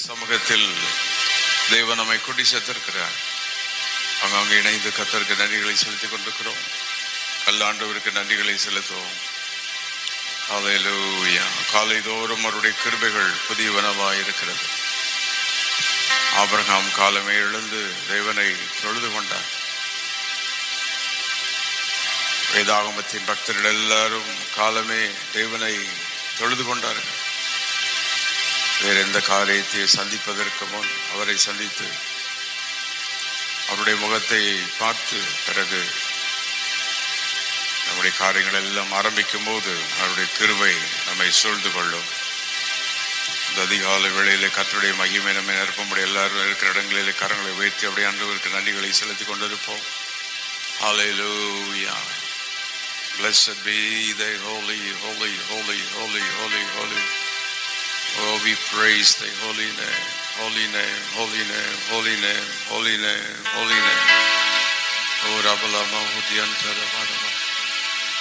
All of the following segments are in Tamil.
சமூகத்தில் தேவன் நம்மை கொடி சேர்த்திருக்கிறார். அங்கே இணைந்து கர்த்தருக்கு நன்றிகளை செலுத்திக் கொண்டிருக்கிறோம். கல்லாண்டவருக்கு நன்றிகளை செலுத்துவோம். ஹல்லேலூயா. காலைதோறும் அவருடைய கிருபைகள் புதியவனவாய் இருக்கிறது. ஆபிரகாம் காலமே எழுந்து தேவனை தொழுது கொண்டார். வேதாகமத்தின் பக்தர்கள் எல்லாரும் காலமே தேவனை தொழுது கொண்டார்கள். வேற எந்த காரியத்தை சந்திப்பதற்கு முன் அவரை சந்தித்து அவருடைய முகத்தை பார்த்து பிறகு நம்முடைய காரியங்கள் எல்லாம் ஆரம்பிக்கும் போது அவருடைய கிருபை நம்மை சூழ்ந்து கொள்ளும். இந்த அதிகாலை வேளையிலே கர்த்தருடைய மகிமை நம்மை நிரப்பும்படி எல்லாரும் இருக்கிற இடங்களிலே கரங்களை உயர்த்தி அப்படியே ஆண்டவருக்கு நன்றிகளை செலுத்தி கொண்டிருப்போம். Hallelujah. Blessed be thy holy, holy, holy, holy, holy, holy. Oh, we praise thy holy name, holy name, holy name, holy name, holy name, holy name. Oh, Rabalama Hudiyantarabadama.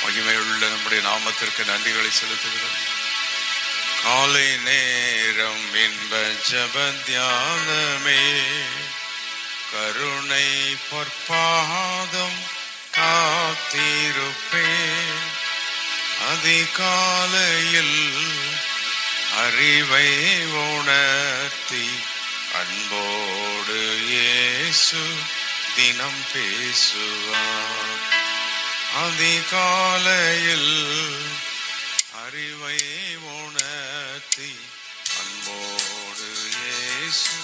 மகிமையுள்ள நம்முடைய நாமத்திற்கு நன்றிகளை செலுத்துகிறோம். காலை நேரம் இன்ப ஜெப தியானமே, கருணை பொற்பாதம் காத்திருப்பேன். அதிகாலையில் அறிவை உணர்த்தி அன்போடு இயேசு தினம் பேசுவார். அதிகாலையில் அறிவை உணர்த்தி அன்போடு இயேசு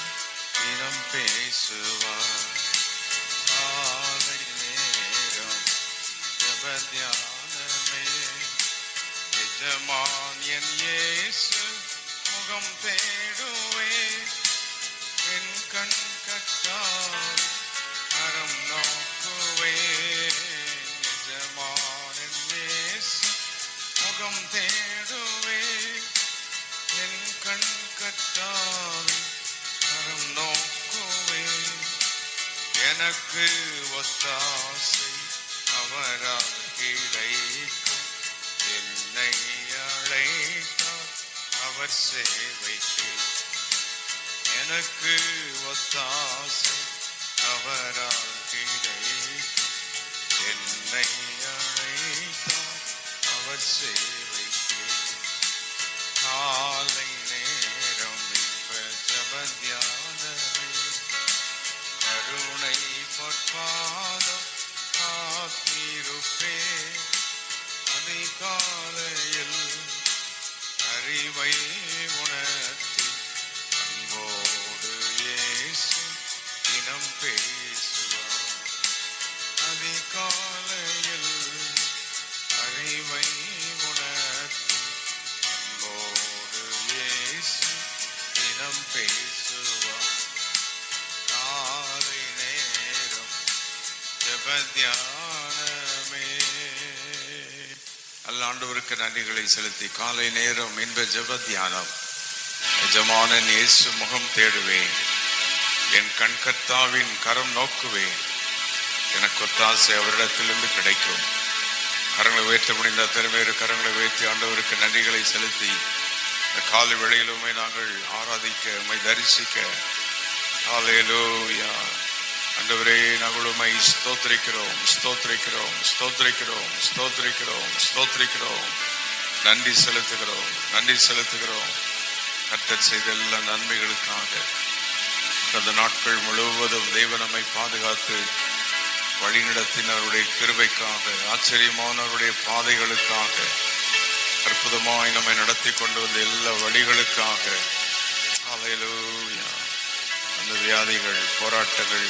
தினம் பேசுவார். காலை நேரம் ஜெப தியானமே, எஜமான் என் இயேசு முகம் தேடுவே. என் கண் கட்டால் கரம் நோக்குவே. எஜமான் என் இயேசு முகம் தேடுவே. என் கண் கட்டால் கரம் நோக்குவே. எனக்கு ஒத்தாசை அவரால் கிடைக்கும். என்னை அழைத்தார் அவர் சேவைக்கு. எனக்கு ஒத்தாசை அவரால் கிடைக்கும். என்னை அழைத்தார் அவர் சேவைக்கு. காலை நேரம் இன்ப ஜெப தியானமே, கருணை பொற்பாதம் காத்திருப்பேன். அதிகாலையில் அறிவை உணர்த்தி அன்போடு இயேசு தினம் பேசுவார். அதிகாலையில் அறிவை உணர்த்தி அன்போடு இயேசு தினம் பேசுவார். காலை நேரம் ஜெப தியானமே. நல்ல ஆண்டவருக்கு நன்றிகளை செலுத்தி காலை நேரம் இன்ப ஜெப தியானம். எஜமானன் இயேசு முகம் தேடுவேன். என் கண் கர்த்தாவின் கரம் நோக்குவேன். எனக்கு ஒத்தாசை அவரிடத்திலிருந்து கிடைக்கும். கரங்களை உயர்த்த முடிந்த திறமையோடு கரங்களை உயர்த்தி ஆண்டவருக்கு நன்றிகளை செலுத்தி இந்த காலை வேளையிலுமே நாங்கள் ஆராதிக்க, உம்மை தரிசிக்க. ஹல்லேலூயா. ஆண்டவரே, நாங்கள் உம்மை ஸ்தோத்திரிக்கிறோம், ஸ்தோத்திரிக்கிறோம், ஸ்தோத்திரிக்கிறோம், ஸ்தோத்திரிக்கிறோம், ஸ்தோத்திரிக்கிறோம். நன்றி செலுத்துகிறோம், நன்றி செலுத்துகிறோம். கர்த்தர் செய்த எல்லா நன்மைகளுக்காக, கடந்த நாட்கள் முழுவதும் தேவன் நம்மை பாதுகாத்து வழிநடத்தினருடைய கிருபைக்காக, ஆச்சரியமானவருடைய பாதைகளுக்காக, அற்புதமாய் நம்மை நடத்தி கொண்டு வந்த எல்லா வழிகளுக்காக. ஹல்லேலூயா. அந்த வியாதிகள், போராட்டங்கள்,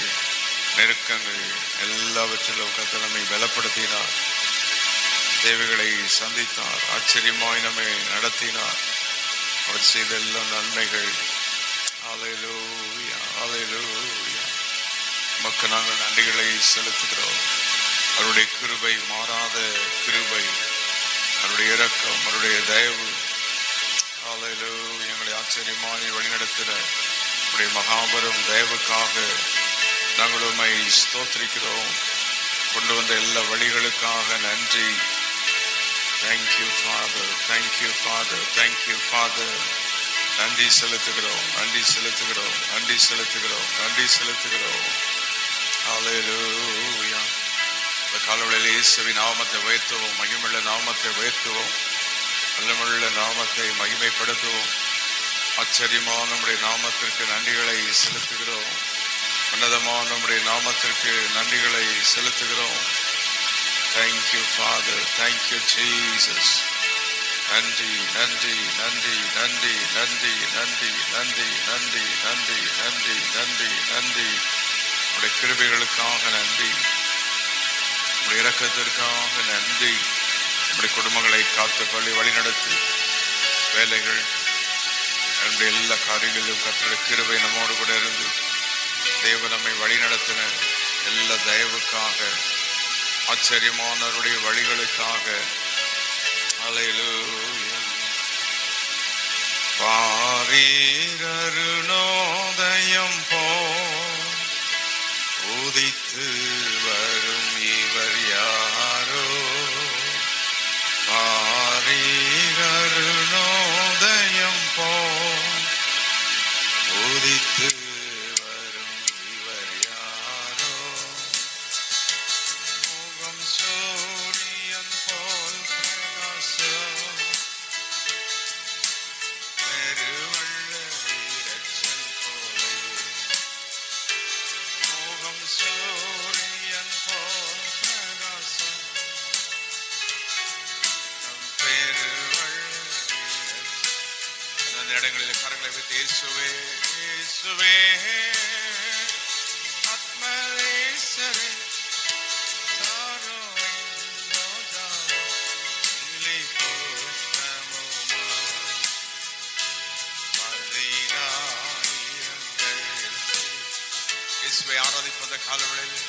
நெருக்கங்கள் எல்லாவற்றிலும் கர்த்தர் நம்மை பலப்படுத்தினார். தேவைகளை சந்தித்தார். ஆச்சரியமாய் நம்மை நடத்தினார். அவர் செய்த எல்லா நன்மைகள். ஹல்லேலூயா, ஹல்லேலூயா. நமக்கு நாங்கள் நன்றிகளை செலுத்துகிறோம். அவருடைய கிருபை, மாறாத கிருபை, அவருடைய இரக்கம், அவருடைய தயவு. ஹல்லேலூயா. எங்களை ஆச்சரியமாய் வழிநடத்துகிற அவருடைய மகாபெரும் தயவுக்காக நாங்கள் உம்மை ஸ்தோத்திரிக்கிறோம். கொண்டு வந்த எல்லா வழிகளுக்காக நன்றி. Thank you, Father. Thank you, Father. Thank you, Father. நன்றி செலுத்துகிறோம், நன்றி செலுத்துகிறோம், நன்றி செலுத்துகிறோம், நன்றி செலுத்துகிறோம். ஹல்லேலூயா. இந்த காலவெளியில் இயேசுவின் நாமத்தை உயர்த்துவோம், மகிமையுள்ள நாமத்தை உயர்த்துவோம், வல்லமையுள்ள நாமத்தை மகிமைப்படுத்துவோம். ஆச்சரியமான நம்முடைய நாமத்திற்கு நன்றிகளை செலுத்துகிறோம். உன்னதமான நம்முடைய நாமத்திற்கு நன்றிகளை செலுத்துகிறோம். Thank you father, thank you Jesus. நன்றி நன்றி நன்றி நன்றி நன்றி நன்றி நன்றி நன்றி நன்றி நன்றி நன்றி நன்றி. உடைய கிருபைகளுக்காக நன்றி, உடைய இரக்கத்திற்காக நன்றி. நம்முடைய குடும்பங்களை காத்து பள்ளி வழிநடத்தி வேலைகள் நம்முடைய எல்லா காரியங்களிலும் கர்த்தருடைய கிருபை நம்மோடு கூட இருந்து தேவன் நம்மை வழிநடத்தின எல்லா தயவுக்காக, ஆச்சரியமானவருடைய வழிகளுக்காக ஹல்லேலூயா. பாரீரருணோதயம் போல் உதித்து வரும் இவர் யாரோ, பாரீரருணோதயம் போல் உதித்து வரும் இவர் யாரோ, முகம் சூரியன் போல் பிரகாசம், பெருவெள்ள இரைச்சல் போலே, முகம் சூரியன் போல் பிரகாசம், நம் பெருவெள்ள இரைச்சல். அந்த இடங்களில் கரங்களை வைத்து இயேசுவே இயேசுவே ஆத்மரேசரே இயேசுவை ஆராதிப்பத காலவெளியில்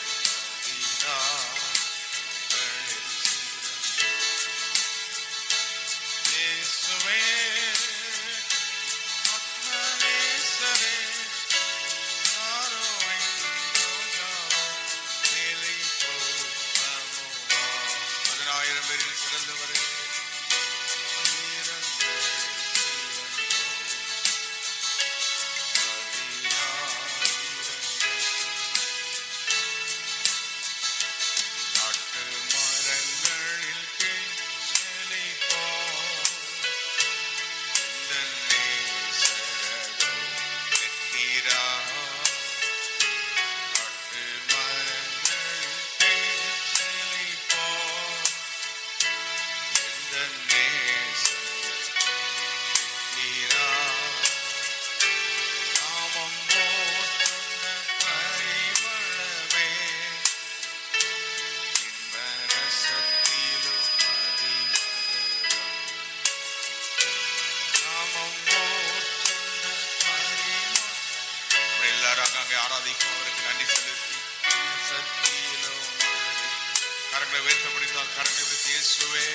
இயேசுவே ஆத்மரேசரே 10,000 பேரில் சிறந்தவரே, ஆராதிக்கும் அவருக்கு நன்றி செலுத்தி கரங்களை உயர்த்த முடிந்தால் கரங்களை வைத்து இயேசுவே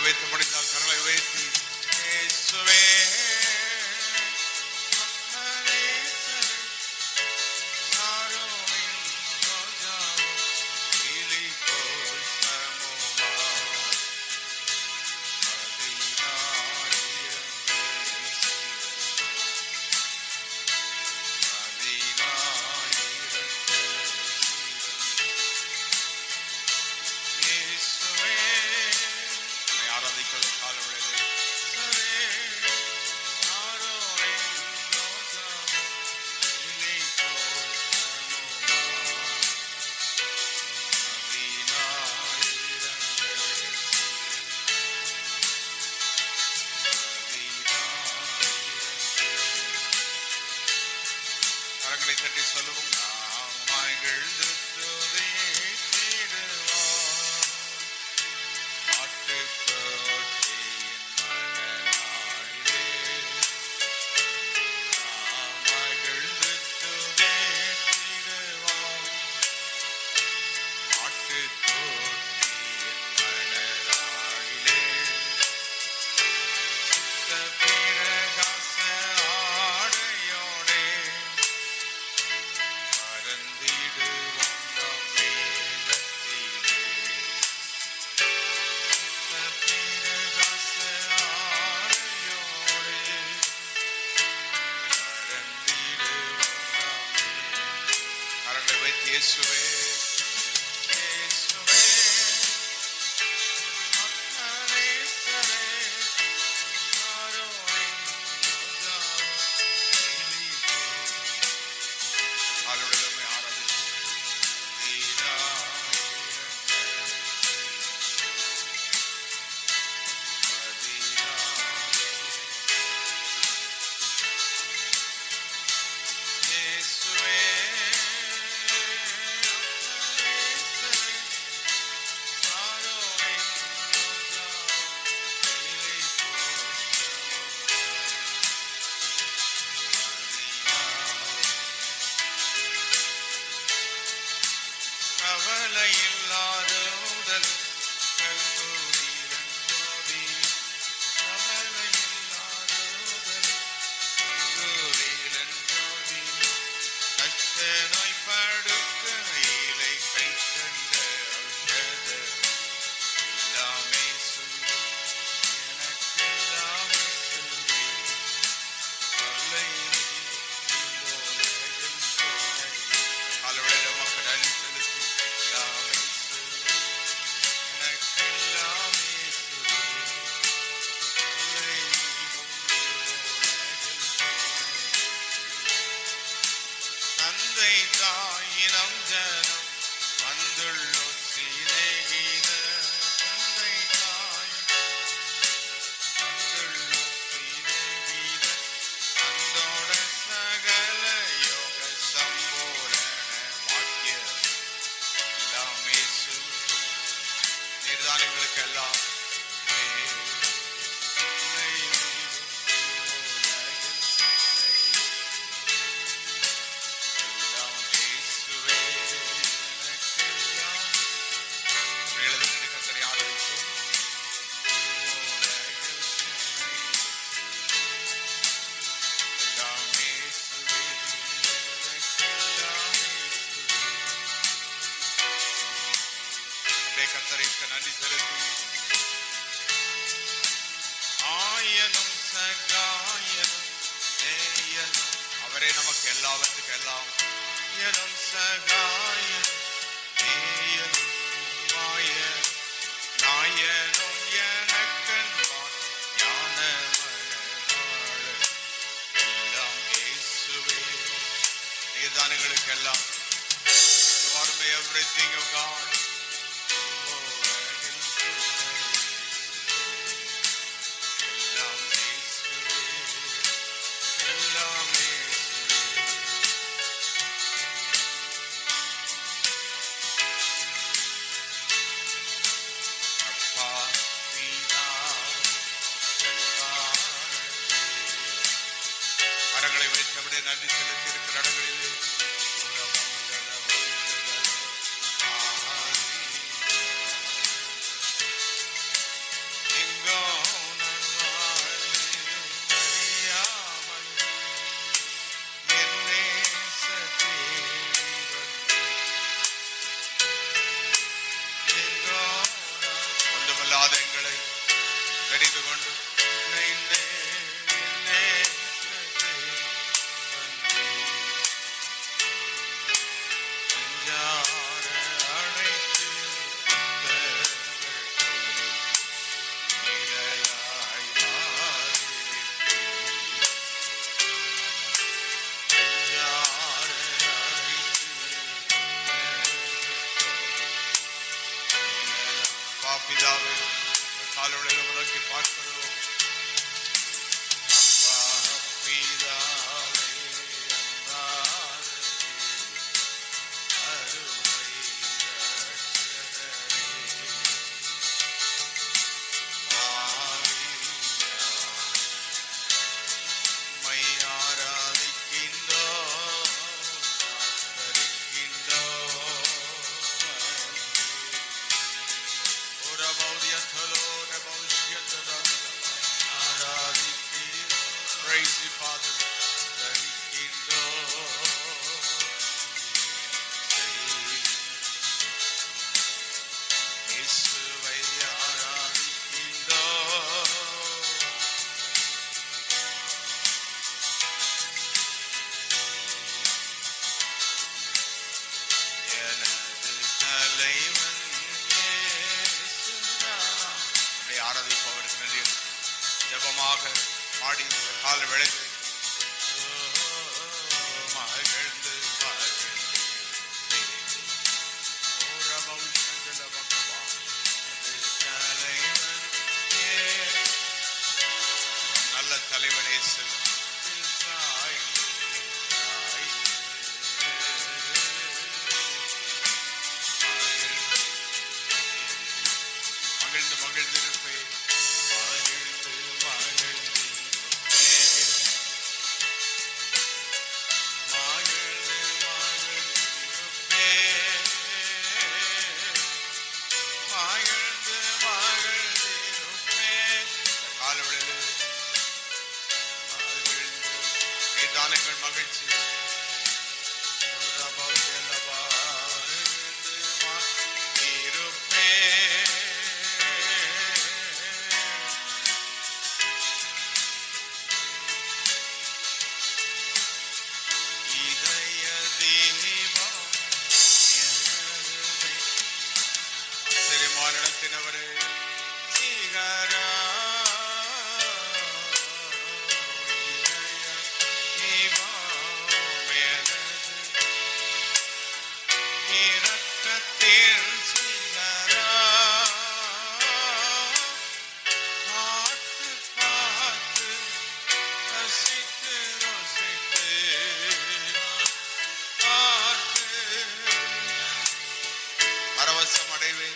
வைத்து முடிந்தால் கரங்களை வைத்து இயேசுவே தட்டி சொல்லுவோம். இயேசுவே நன்றி செலுத்தி ஆயனும் சகாயனும் நேயனும் அவரே நமக்கு எல்லாவற்றுக்கு எல்லாம் ஆயனும் சகாயனும் நேயனும் மாயனும் நாயனும் எனக்கன்பான் ஞானமணவாள எல்லாம் இயேசுவே நீதானங்களுக்கு எல்லாம் you are my everything oh God. நன்றி செலுத்தி இருக்கிற இடங்களிலே பிதாவே காலவளையில் நோக்கி பார்க்கிறோம். பிதாவே praise you, Father. ஆராதிப்பவருக்கு நன்றி. ஜபமாக பாடி கால விளைந்து மகிழ்ந்து நல்ல தலைவனே மகிழ்ந்து மகிழ்ந்திருப்பேன். மகிழ்ச்சி நடத்தினவரே சீகரா பரவசம் அடைவே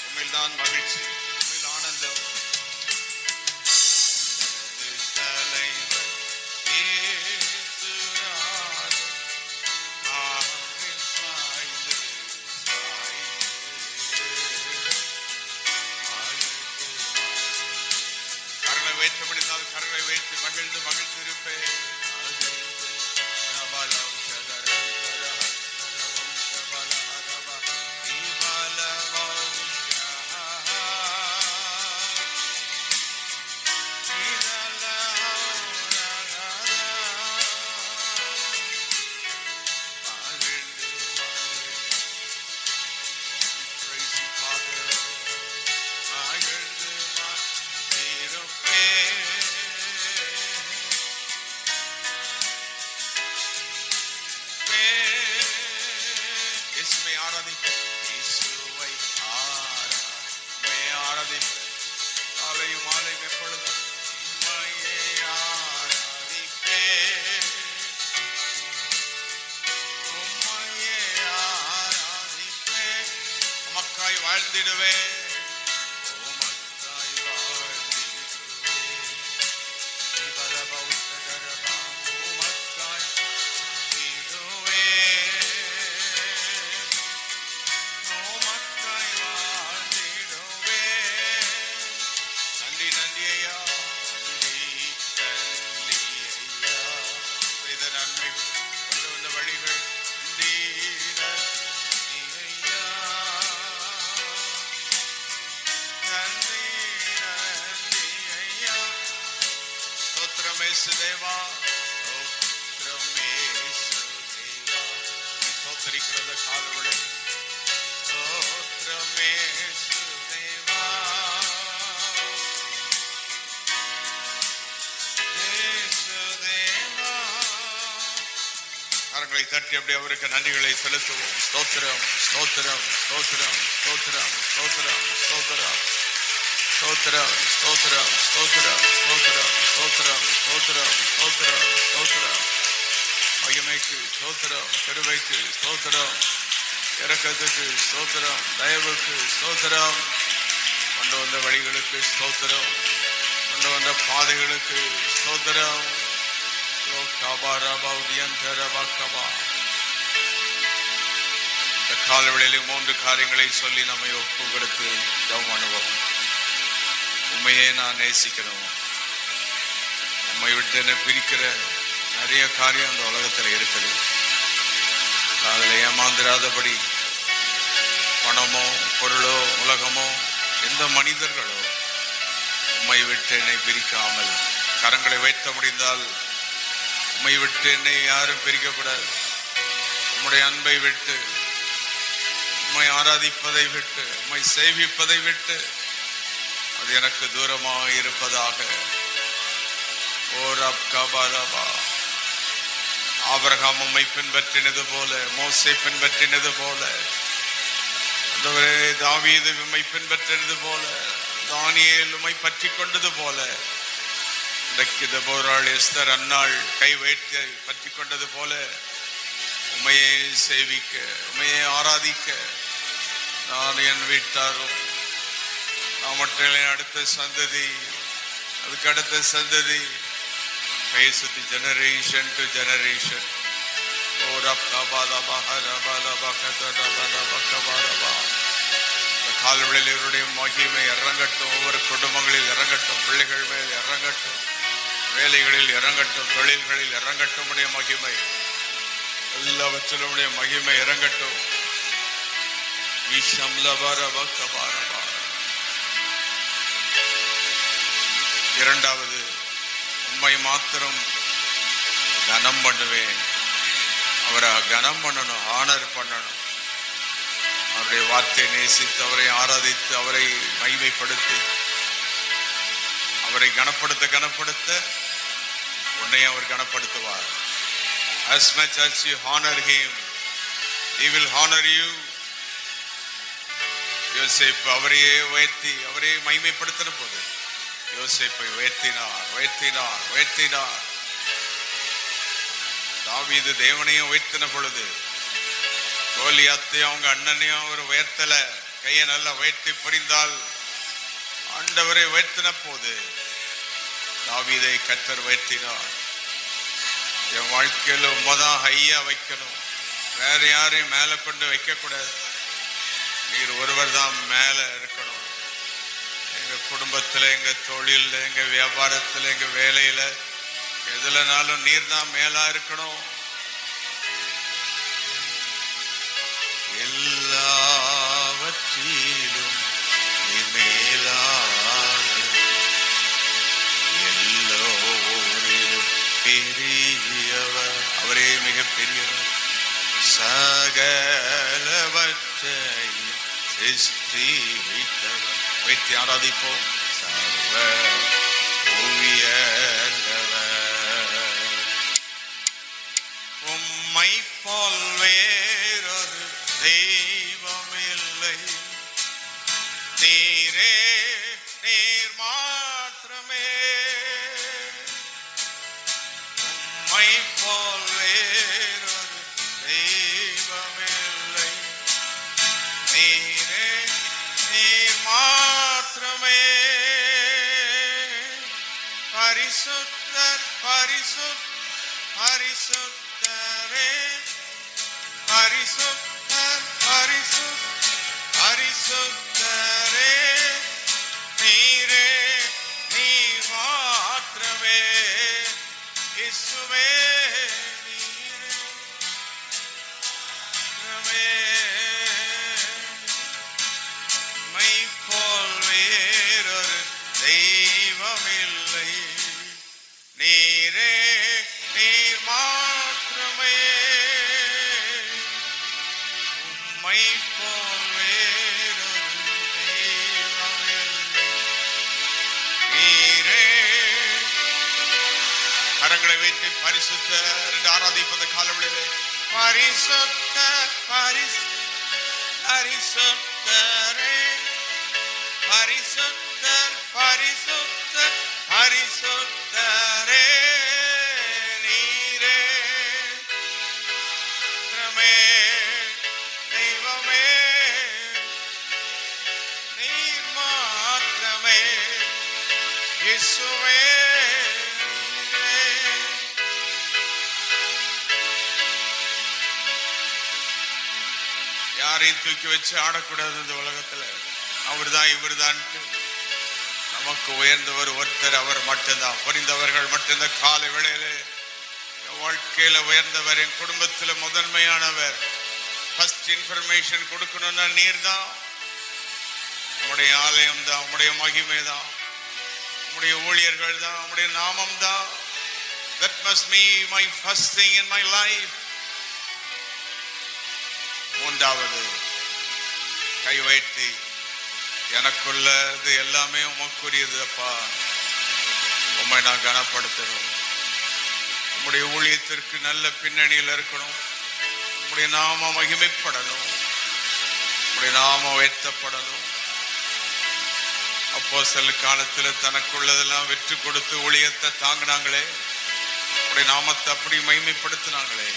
உண்மையில்தான் மகிழ்ச்சி, உண்மையில் ஆனந்தம். கரங்களை வைத்து முடிந்தால் கரங்களை வைத்து மகிழ்ந்து மகிழ்ந்து இருப்பேன். வாழ்ந்திடுவேன். நன்றி நன்றி ஐயா, செய்த நன்மை கொண்டு வந்த வழிகள் நன்றி. தேவா சோத்திரிக்கிறது காலவளை சோத்திரமே தேவா தேவா கரங்களை தட்டி அப்படி அவருக்கு நன்றிகளை செலுத்துவோம். ஸ்தோத்திரம், ஸ்தோத்திரம், ஸ்தோத்திரம், ஸ்தோத்திரம், ஸ்தோத்திரம், ஸ்தோத்திரம், ஸ்தோத்திரம், ஸ்தோத்திரம், ஸ்தோத்திரம், ஸ்தோத்திரம், ஸ்தோத்திரம், ஸ்தோத்திரம், ஸ்தோத்திரம், ஸ்தோத்திரம். மகிமைக்கு ஸ்தோத்திரம், கிருபைக்கு ஸ்தோத்திரம், இரக்கத்துக்கு ஸ்தோத்திரம், தயவுக்கு ஸ்தோத்திரம், கொண்டு வந்த வழிகளுக்கு ஸ்தோத்திரம், கொண்டு வந்த பாதைகளுக்கு ஸ்தோத்திரம். இந்த காலவெளியிலே 3 காரியங்களை சொல்லி நம்மை ஒப்பு கொடுத்து ஜெபம் பண்ணுவோம். உண்மையே நான் நேசிக்கணும். உண்மை விட்டு என்ன பிரிக்கிற நிறைய காரியம் அந்த உலகத்தில் இருக்குது. அதில் ஏமாந்திராதபடி பணமோ பொருளோ உலகமோ எந்த மனிதர்களோ உம்மை விட்டு என்னை பிரிக்காமல் கரங்களை வைத்த முடிந்தால் உம்மை விட்டு என்னை யாரும் பிரிக்கப்படாது. உம்முடைய அன்பை விட்டு, உம்மை ஆராதிப்பதை விட்டு, உம்மை சேவிப்பதை விட்டு அது எனக்கு தூரமாக இருப்பதாக. ஆபிரகாம் உம்மை பின்பற்றினது போல, மோசே பின்பற்றினது போல, தாவீது உம்மை பின்பற்றினது போல, தானியேல் உம்மை பற்றி கொண்டது போல, இன்றைக்கு தெபோராள், எஸ்தர், அன்னாள் கை வைத்து பற்றி கொண்டது போல உம்மையே சேவிக்க, உம்மையே ஆராதிக்க நான் என் வீட்டாரும், நான் மட்டும் அடுத்த சந்ததி, அதுக்கு அடுத்த சந்ததி, பேசுது ஜெனரேஷன் டு ஜெனரேஷன். கால்வெளியில் இவருடைய மகிமை இறங்கட்டும், ஒவ்வொரு குடும்பங்களில் இறங்கட்டும், பிள்ளைகள் மேல் இறங்கட்டும், வேலைகளில் இறங்கட்டும், தொழில்களில் இறங்கட்டும். உடைய மகிமை எல்லாவற்றிலும் உடைய மகிமை இறங்கட்டும். இரண்டாவது, உம்மை மாத்திரம் கனம் பண்ணுவேன். அவரை கனம் பண்ணணும், ஆனர் பண்ணணும். அவருடைய வார்த்தையை நேசித்து, அவரை ஆராதித்து, அவரை மகிமைப்படுத்தி, அவரை கனப்படுத்த கனப்படுத்த உன்னை அவர் கனப்படுத்துவார். As much as you honor him, he will honor you. யோசேப்பு அவரையே உயர்த்தி, அவரை மகிமைப்படுத்தின போது யோசேப்பை உயர்த்தினார், உயர்த்தினார், உயர்த்தினார். தாவீது தேவனையும் உயர்த்தின பொழுது கோலியாத்தையும் அவங்க அண்ணனையும் அவர் உயர்த்தல. கையை நல்லா உயர்த்தி புரிந்தால் ஆண்டவரை உயர்த்தின போது தாவீதை கர்த்தர் உயர்த்தினார். என் வாழ்க்கையில் உண்மைதான் ஹையா வைக்கணும், வேற யாரையும் மேல கொண்டு வைக்க கூடாது. நீர் ஒருவர் தான் மேல இருக்கணும். எங்க குடும்பத்துல, எங்க தொழில், எங்க வியாபாரத்துல, எங்க வேலையில, எதுலனாலும் நீர் தான் மேலா இருக்கணும். எல்லாவற்றிலும் நீ மேலான, எல்லோரிலும் பெரியவர், அவரே மிக பெரியவர். சகலவற்றையும் சிருஷ்டித்தவர். வைத்து ஆராதிப்போம். சர்வ உயர்ந்தவர், உம்மை போல் வேறொரு தெய்வமில்லை. நீரே, நீர் மாத்திரமே. உம்மை போல் வேறொரு தெய்வமில்லை. நீரே, நீர் மாத்திரமே. பரிசுத்தர், பரிசுத்தர், பரிசுத்தரே, பரிசுத்தர், பரிசுத்தர், பரிசுத்தரே. நீரே, நீர் மாத்திரமே. இயேசுவே, நீரே மாத்திரமே. மை போல் வேறொரு தெய்வமில்லை. நீரே, நீர் மாத்திரமே. உம்மை போல் வேறொரு தெய்வமில்லை. நீரே. கரங்களை வைத்து பரிசுத்தர் என்று ஆராதிப்பது காலவெளியிலே பரிசுத்த பரிசுத்தரே பரிசுத்தர் பரிசுத்தர் பரிசுத்தரே நீரே தெய்வமே நீர் மாத்திரமே இயேசுவே யாரையும் தூக்கி வச்சு ஆடக்கூடாது இந்த உலகத்துல. அவர் தான் இவர் தான் நமக்கு உயர்ந்தவர் ஒருத்தர், அவர் மட்டும்தான். புரிந்தவர்கள் மட்டும்தான். காலை வேளையில என் வாழ்க்கையில உயர்ந்தவர், என் குடும்பத்துல முதன்மையானவர். ஃபர்ஸ்ட் இன்ஃபர்மேஷன் கொடுக்கணும்னா நீர் தான். உம்முடைய ஆலயம் தான், உம்முடைய மகிமை தான், உம்முடைய ஊழியர்கள் தான், உம்முடைய நாமம் தான். That must be my first thing in my life. மூன்றாவது கை வைத்து எனக்குள்ளது எல்லாமே உமக்குரியது அப்பா, உம்மை நான் கனப்படுத்தணும். உம்முடைய ஊழியத்திற்கு நல்ல பின்னணியில் இருக்கணும். உம்முடைய நாம மகிமைப்படணும். உம்முடைய நாம உயர்த்தப்படணும். அப்போஸ்தலர் காலத்தில் தனக்குள்ளதெல்லாம் விற்று கொடுத்து ஊழியத்தை தாங்கினாங்களே, உம்முடைய நாமத்தை அப்படி மகிமைப்படுத்தினாங்களே.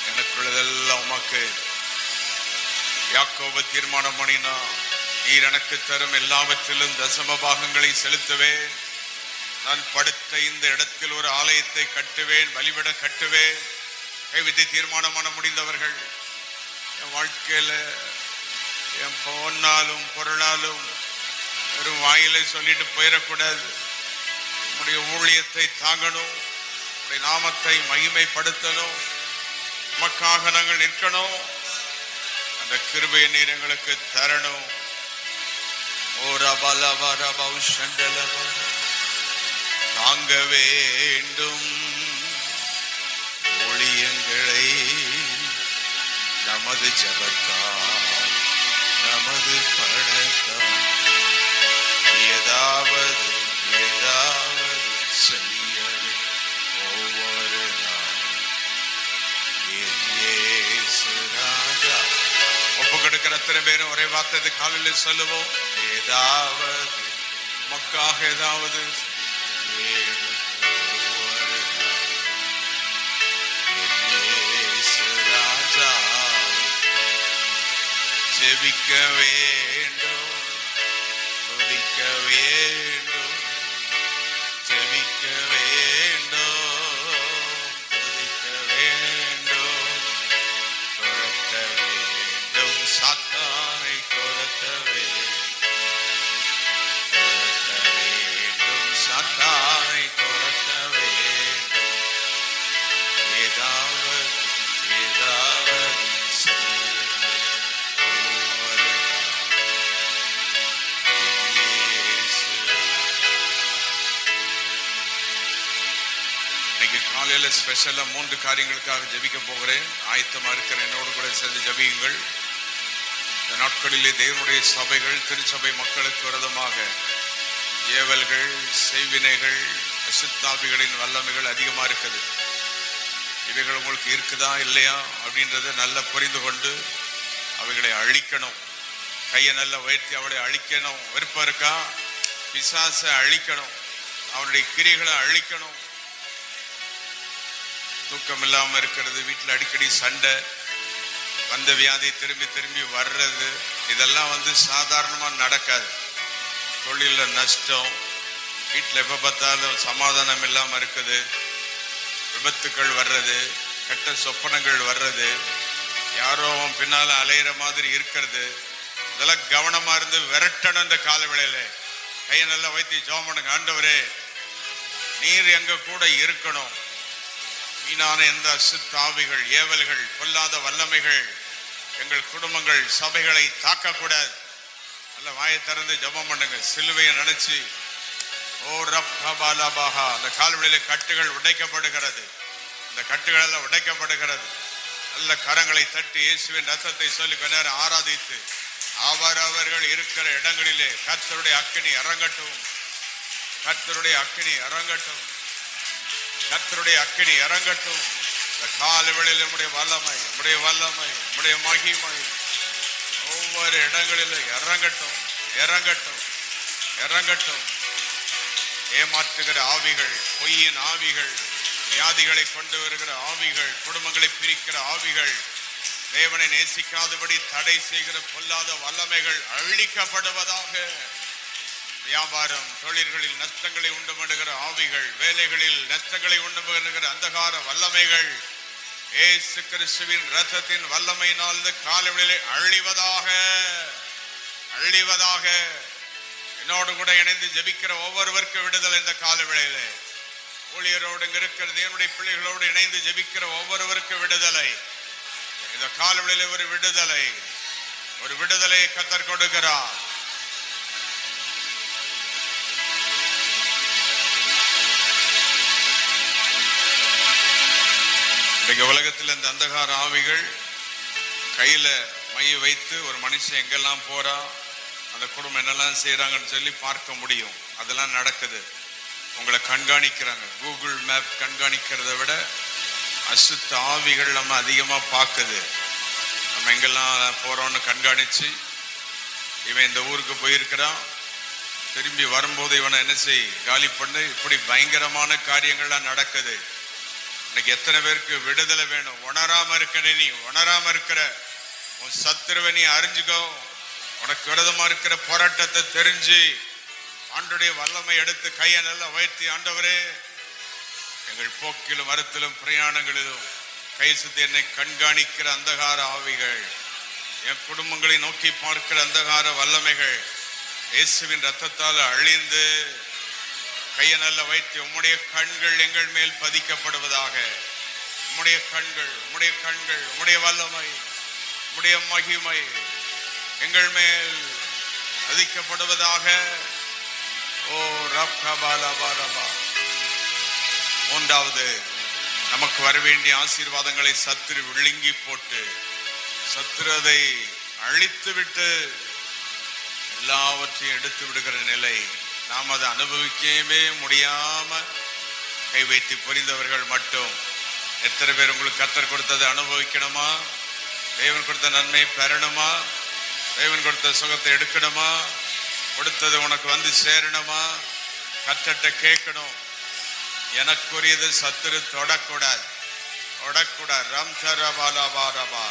எனக்குள்ளதெல்லாம் உமக்கு. யாக்கோபு தீர்மானம் பண்ணினா, நீர் எனக்கு தரும் எல்லாவற்றிலும் தசம பாகங்களை செலுத்துவேன். நான் படுத்த இந்த இடத்தில் ஒரு ஆலயத்தை கட்டுவேன், பலிபீட கட்டுவேன். கைவிட்டு தீர்மானம் பண்ண முடிந்தவர்கள். என் வாழ்க்கையில என் பொன்னாலும் பொருளாலும் ஒரு வாயிலை சொல்லிட்டு போயிடக்கூடாது. நம்முடைய ஊழியத்தை தாங்கணும். நம்முடைய நாமத்தை மகிமைப்படுத்தணும். நமக்காக நாங்கள் நிற்கணும். அந்த கிருபையை நீர் எங்களுக்கு தரணும். தாங்க வேண்டும் ஊழியங்களை நமது ஜபத்தால், நமது பணத்தால் ஏதாவது செய்யவே ஒவ்வொரு ராஜா ஒப்பு கொடுக்கிற அத்தனை பேரும் ஒரே வார்த்தை காலையில் சொல்லுவோம். ஏதாவது மக்காக ஏதாவது ராஜா ஜெபிக்க வேண்டும், துதிக்க வேண்டும், ஜெபிக்க வேண்டும், துதிக்க வேண்டும், துரத்த வேண்டும், சாத்தானை துரத்த வேண்டும், சாத்தானை துரத்த வேண்டும். ஏதாவது காலையில ஸ்பெஷலா 3 காரியங்களுக்காக ஜெபிக்க போகிறேன். ஆயத்தமா இருக்கிற என்னோடு கூட சேர்ந்து ஜெபியுங்கள். இந்த நாட்களிலே தேவனுடைய சபைகள், திருச்சபை மக்களுக்கு விரோதமாக ஏவல்கள், செய்வினைகள், அசுத்தாவிகளின் வல்லமைகள் அதிகமா இருக்குது. இவைகள் உங்களுக்கு இருக்குதா இல்லையா அப்படின்றத நல்லா புரிந்து கொண்டு அவைகளை அழிக்கணும். கையை நல்லா உயர்த்தி அவளை அழிக்கணும். விருப்பம் இருக்கா? பிசாசை அழிக்கணும், அவனுடைய கிரிகளை அழிக்கணும். தூக்கம் இல்லாம இருக்கிறது, வீட்டில் அடிக்கடி சண்டை, வந்த வியாதி திரும்பி திரும்பி வர்றது, இதெல்லாம் சாதாரணமா நடக்காது. தொழில நஷ்டம், வீட்டில் எப்ப பார்த்தாலும் சமாதானம் இல்லாம இருக்குது, விபத்துக்கள் வர்றது, கெட்ட சொப்பனங்கள் வர்றது, யாரோ பின்னால அலையிற மாதிரி இருக்கிறது. இதெல்லாம் கவனமா இருந்து விரட்டணும். இந்த கால வேளையில கையை நல்லா வைத்து ஜெபம் பண்ணுங்க. ஆண்டவரே, நீர் எங்க கூட இருக்கணும். வீணான எந்த அசுத்தாவிகள், ஏவல்கள், பொல்லாத வல்லமைகள் எங்கள் குடும்பங்கள், சபைகளை தாக்கக்கூடாது. நல்ல வாயை திறந்து ஜெபம் பண்ணுங்க. சிலுவையை நினைச்சு ஓ ரப்பாலாபாஹா, அந்த கால்வெளியில கட்டுகள் உடைக்கப்படுகிறது. அந்த கட்டுகள் எல்லாம் உடைக்கப்படுகிறது. நல்ல கரங்களை தட்டி இயேசுவின் ரத்தத்தை சொல்லி கொஞ்ச நேரம் ஆராதித்து அவரவர்கள் இருக்கிற இடங்களிலே கர்த்தருடைய அக்கினி இறங்கட்டும், கர்த்தருடைய அக்கினி இறங்கட்டும், கர்த்தருடைய அக்கினி இறங்கட்டும். இந்த காலவெளியில் நம்முடைய வல்லமை, நம்முடைய வல்லமை, நம்முடைய மகிமை ஒவ்வொரு இடங்களிலும் இறங்கட்டும், இறங்கட்டும், இறங்கட்டும். ஏமாற்றுகிற ஆவிகள், பொய்யின் ஆவிகள், வியாதிகளை கொண்டு வருகிற ஆவிகள், குடும்பங்களை பிரிக்கிற ஆவிகள், தேவனை நேசிக்காதபடி தடை செய்கிற பொல்லாத வல்லமைகள் அழிக்கப்படுவதாக. வியாபாரம், தொழில்களில் நஷ்டங்களை உண்டு பண்ணுகிற ஆவிகள், வேலைகளில் நஷ்டங்களை உண்டு பண்ணுகிற அந்தகார வல்லமைகள் இயேசு கிறிஸ்துவின் இரத்தத்தின் வல்லமையினால் இந்த காலவெளியிலே அழிவதாக, அழிவதாக. என்னோடு கூட இணைந்து ஜெபிக்கிற ஒவ்வொருவருக்கும் விடுதலை இந்த காலவெளியிலே. ஊழியரோடு இருக்கிற தேவனுடைய பிள்ளைகளோடு இணைந்து ஜெபிக்கிற ஒவ்வொருவருக்கும் விடுதலை. இந்த காலவெளியிலே ஒரு விடுதலை, ஒரு விடுதலையை கர்த்தர் கொடுக்கிறார். உலகத்தில் இந்த அந்தகார ஆவிகள் கையில மைய வைத்து ஒரு மனுஷன் எங்கெல்லாம் போறா, அந்த குடும்பம் என்னெல்லாம் செய்யறாங்கன்னு சொல்லி பார்க்க முடியும். அதெல்லாம் நடக்குது. உங்களை கண்காணிக்கிறாங்க. கூகுள் மேப் கண்காணிக்கிறத விட அசுத்த ஆவிகள் நம்ம அதிகமா பார்க்குது. நம்ம எங்கெல்லாம் போறோம்னு கண்காணிச்சு, இவன் இந்த ஊருக்கு போயிருக்கிறான், திரும்பி வரும்போது இவனை என்ன செய், காலி பண்ணு. இப்படி பயங்கரமான காரியங்கள்லாம் நடக்குது. இன்னைக்கு எத்தனை பேருக்கு விடுதலை வேணும்? உணராம இருக்கிற நீ, உணராம இருக்கிற உன் சத்துருவை நீ அறிஞ்சுக்கோ. உனக்கு விரதமா இருக்கிற போராட்டத்தை தெரிஞ்சு ஆண்டுடைய வல்லமை எடுத்து கையை நல்லா உயர்த்தி, ஆண்டவரே எங்கள் போக்கிலும் வரத்திலும் பிரயாணங்களிலும் கை சுத்தி என்னை கண்காணிக்கிற அந்தகார ஆவிகள், என் குடும்பங்களை நோக்கி பார்க்கிற அந்தகார வல்லமைகள் இயேசுவின் ரத்தத்தால் அழிந்து கையை நல்ல வைத்து உம்முடைய கண்கள் எங்கள் மேல் பதிக்கப்படுவதாக. உம்முடைய கண்கள், உம்முடைய கண்கள், உம்முடைய வல்லமை, உம்முடைய மகிமை எங்கள் மேல் பதிக்கப்படுவதாக. ஓ ரப்கபாலபாரபா. மூன்றாவது, நமக்கு வரவேண்டிய ஆசீர்வாதங்களை சத்துரு விழுங்கி போட்டு, சத்துரு அதை அழித்து விட்டு எல்லாவற்றையும் எடுத்து விடுகிற நிலை. நாம் அதை அனுபவிக்கவே முடியாம கை வைத்து புரிந்தவர்கள் மட்டும். எத்தனை பேர் உங்களுக்கு கர்த்தர் கொடுத்ததை அனுபவிக்கணுமா? தேவன் கொடுத்த நன்மையை பெறணுமா? தேவன் கொடுத்த சுகத்தை எடுக்கணுமா? கொடுத்தது உனக்கு வந்து சேரணுமா? கர்த்தர்ட்ட கேட்கணும். எனக்குரியது சத்துரு தொடக்கூடாது, தொடக்கூடாது. ரம் தரபாலபாரபா.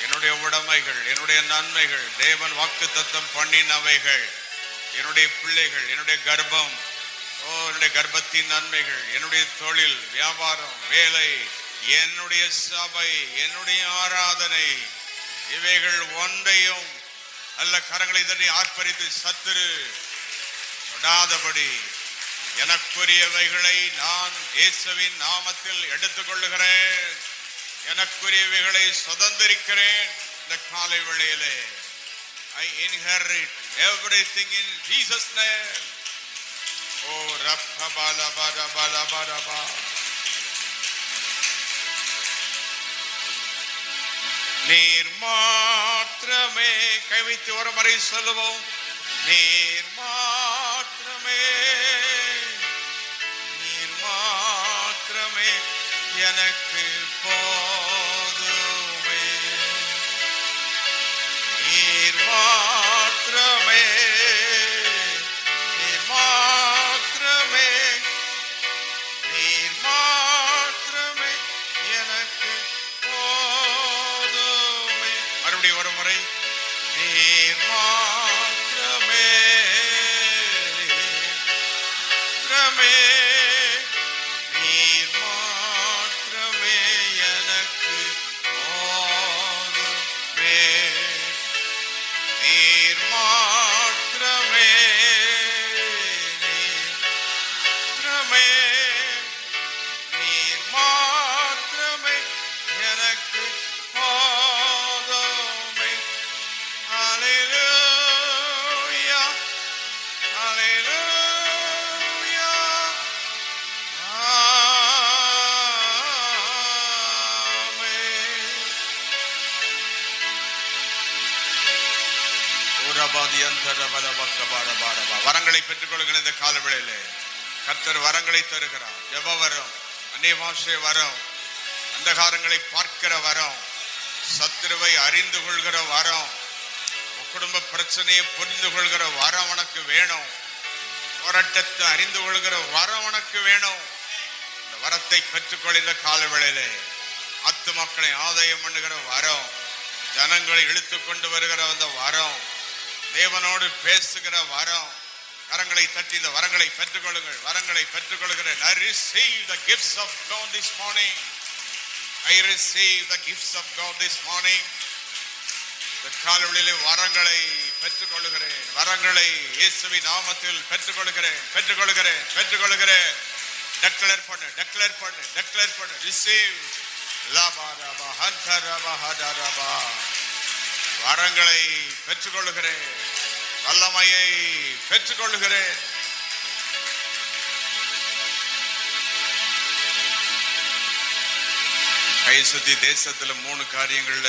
என்னுடைய உடைமைகள், என்னுடைய நன்மைகள், தேவன் வாக்கு தத்தம் பண்ணினவைகள், என்னுடைய பிள்ளைகள், என்னுடைய கர்ப்பம், என்னுடைய கர்ப்பத்தின் நன்மைகள், என்னுடைய தொழில், வியாபாரம், வேலை, என்னுடைய சபை, என்னுடைய ஆராதனை, இவைகள் ஒன்றையும் அல்ல கரங்களை தட்டி ஆர்ப்பரித்து சத்துரு தொடாதபடி எனக்குரியவைகளை நான் இயேசுவின் நாமத்தில் எடுத்துக் கொள்ளுகிறேன். எனக்குரியவைகளை சுதந்திரிக்கிறேன். இந்த காலை வேளையிலே I inherit everything in Jesus' name. Oh, Rabbala Bada Bada Bada Ba. நீர் மாத்திரமே, கைவித்து ஒரு முறை சொல்லுவோம். நீர் மாத்திரமே, நீர் மாத்திரமே எனக்கு போதுமே. நீர் மாத்திரமே, நீர் மாத்திரமே, நீர் மாத்திரமே எனக்கு போதுமே. மறுபடியும் ஒரு முறை. நீர் மாத்திரமே, மாத்திரமே, நீர் மாத்திரமே எனக்கு போதுமே. நீர் மாத்திரமே, நீர் மாத்திரமே, நீர் மாத்திரமே எனக்கு போதுமே. ஹல்லேலூயா, ஹல்லேலூயா, ஆமென். வரங்களை பெற்றுக் கொள்கிற இந்த காலவேளையிலே கர்த்தர் வரங்களை தருகிறார். ஜெப வரம், அந்நிய பாஷை வரம், அந்தகாரங்களை பார்க்கிற வரம், சத்துருவை அறிந்து கொள்கிற வரம், குடும்ப பிரச்சனையை புரிந்து கொள்கிற வரம் உனக்கு வேணும். போராட்டத்தை அறிந்து கொள்கிற வரம் உனக்கு வேணும். இந்த வரத்தை பெற்றுக்கொள்ள இந்த காலவேளையிலே ஆத்துமக்களை ஆதாயம் பண்ணுகிற வரம், ஜனங்களை இழுத்து கொண்டு வருகிற அந்த வரம், தேவனோடு பேசுகிற வரம், கரங்களை தட்டி இந்த வரங்களை பெற்றுக்கொள்ளுங்கள். வரங்களை பெற்றுக்கொள்கிறேன். I receive the gifts of God this morning. I receive the gifts of God this morning. இந்த காலவெளியிலே வரங்களை பெற்றுக்கொள்கிறேன். வரங்களை இயேசுவின் நாமத்தில் பெற்றுக்கொள்கிறேன். பெற்றுக்கொள்கிறேன். பெற்றுக்கொள்கிறேன். டெக்ளேர் பண்ணு, டெக்ளேர் பண்ணு, டெக்ளேர் பண்ணு. ரிசீவ். லபரபா ஹந்தரபா ஹதரபா. வரங்களை பெற்றுக்கொள்கிறேன். வல்லமையை பெற்றுக்கொள்கிறேன். கை சுத்தி தேசத்துல 3 காரியங்கள்ல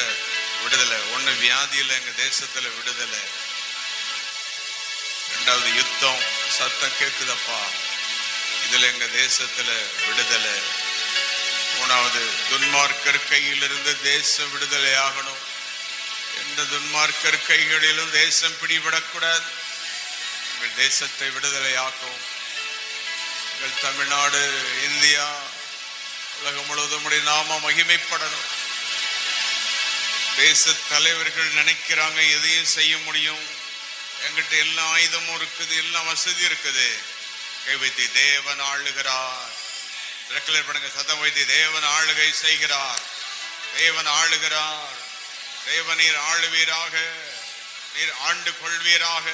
விடுதலை. 1 வியாதியில எங்க தேசத்துல விடுதலை. 2வது யுத்தம், சத்தம் கேக்குதப்பா, இதுல எங்க தேசத்துல விடுதலை. 3வது துன்மார்க்கர் கையிலிருந்து தேசம் விடுதலை ஆகணும். எந்த துன்மார்க்கர் கைகளிலும் தேசம் பிடிபடக்கூடாது. எங்கள் தேசத்தை விடுதலையாக்கும். எங்கள் தமிழ்நாடு, இந்தியா, உலகம் முழுவதும் நாம மகிமைப்படணும். தேச தலைவர்கள் நினைக்கிறாங்க எதையும் செய்ய முடியும், என்கிட்ட எல்லா ஆயுதமும் இருக்குது, எல்லா வசதி இருக்குது. கை வைத்து தேவன் ஆளுகிறார். ரெக்லேர் பண்ணுங்க, சத்தம் வைத்து தேவன் ஆளுகை செய்கிறார். தேவன் ஆளுகிறார். தேவன் நீர் ஆளுவீராக, நீர் ஆண்டு கொள்வீராக,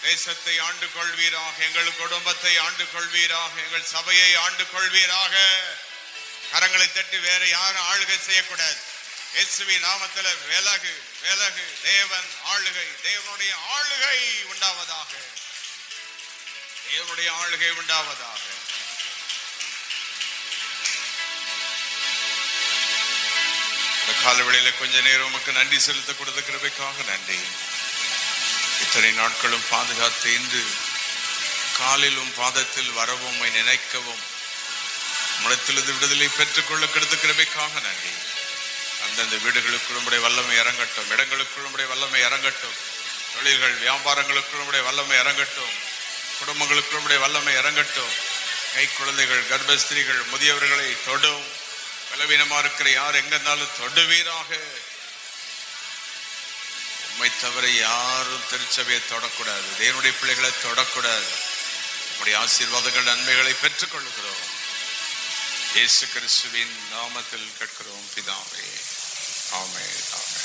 தேசத்தை ஆண்டு கொள்வீராக, எங்கள் குடும்பத்தை ஆண்டு கொள்வீராக, எங்கள் சபையை ஆண்டு கொள்வீராக. கரங்களை தட்டி வேற யாரும் ஆளுகை செய்யக்கூடாது. இயேசுவின் நாமத்தில் விலகு, விலகு. தேவன் ஆளுகை, தேவனுடைய ஆளுகை உண்டாவதாக, தேவனுடைய ஆளுகை உண்டாவதாக. இந்த காலவெளியில கொஞ்ச நேரம் உமக்கு நன்றி செலுத்த கொடுத்த கிருபைக்காக நன்றி. இத்தனை நாட்களும் பாதுகாத்து இன்று காலிலும் பாதத்தில் வரவும் உம்மை நினைக்கவும் முடத்திலிருந்து விடுதலை பெற்றுக்கொள்ள கொடுத்த கிருபைக்காக நன்றி. அந்தந்த வீடுகளுக்குள் உம்முடைய வல்லமை இறங்கட்டும். இடங்களுக்குள் உம்முடைய வல்லமை இறங்கட்டும். தொழில்கள், வியாபாரங்களுக்குள் உம்முடைய வல்லமை இறங்கட்டும். குடும்பங்களுக்குள் உம்முடைய வல்லமை இறங்கட்டும். கை குழந்தைகள், கர்ப்பஸ்திரீகள், முதியவர்களை தொடும். பலவீனமா இருக்கிற யார் எங்க இருந்தாலும் தொடுவீராக. உம்மை தவிர யாரும் திருச்சபையை தொடக்கூடாது. தேவனுடைய பிள்ளைகளை தொடக்கூடாது. உம்முடைய ஆசீர்வாதங்கள், நன்மைகளை பெற்றுக் கொள்கிறோம். இயேசு கிறிஸ்துவின் நாமத்தில் கேட்கிறோம் பிதாவே. ஆமென், ஆமென்.